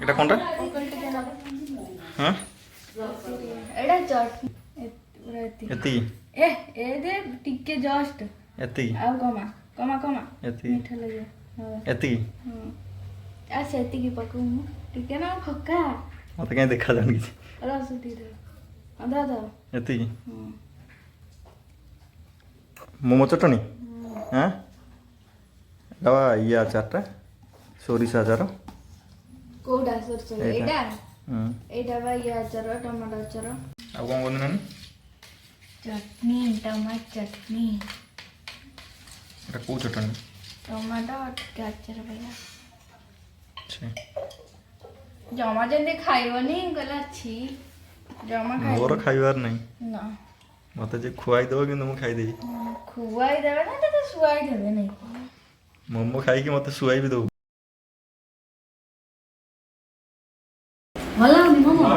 এটা কোনটা? হ্যাঁ এটা চটনি পুরা এতি এতিକି ଏ ଦେ ଟିକେ ଜଷ୍ଟ ଏତିକି ଆଉ କମା କମା କମା ଏତିକି ମିଠା ଲାଗିବ ହଁ ଏତିକି ହଁ ଆ ସେତିକି ପକଉ ମୁଁ ଟିକେ ନା ଫକା ମୋତେ କାହିଁ ଦେଖାଯାଉନି କିଛି। ରସ ଟିକେ ଅଧା ଅଧା ଏତିକି ହଁ ମୋମୋ ଚଟଣି ହଁ ଏଇଟା ବା ଇଏ ଆଚାରଟା ସୋରିଷ ଆଚାର କୋଉଟା ସରିଷ ଏଇଟା ହୁଁ ଏଇଟା ବା ଇଏ ଆଚାର ଟମାଟୋ ଆଚାର ଆଉ କ'ଣ କହନ୍ତି ନାନୀ? ଚଟନି ଟମାଟୋ ଚଟନି ଏଇଟା କେଉଁ ଚଟଣି? ଟମାଟୋ ଟିକେ ଆଚାର ପାଇଲା ଆଚ୍ଛା ଜମା ଯେମିତି ଖାଇବନି କହିଲା ଛି ଜମା ମୋର ଖାଇବନି ଖାଇବାର ନାହିଁ ନା ମୋତେ ଯେ ଖୁଆଇ ଦେବ କିନ୍ତୁ ମୁଁ ଖାଇଦେବି। ଖୁଆଇ ଦେବେ ନା ତତେ ଶୁଆଇ ଦେବେ ନାଇଁ ମୋମୋ ଖାଇକି ମୋତେ ଶୁଆଇ ବି ଦେବୁ। ଭଲ ଲାଗୁନି ମୋମୋ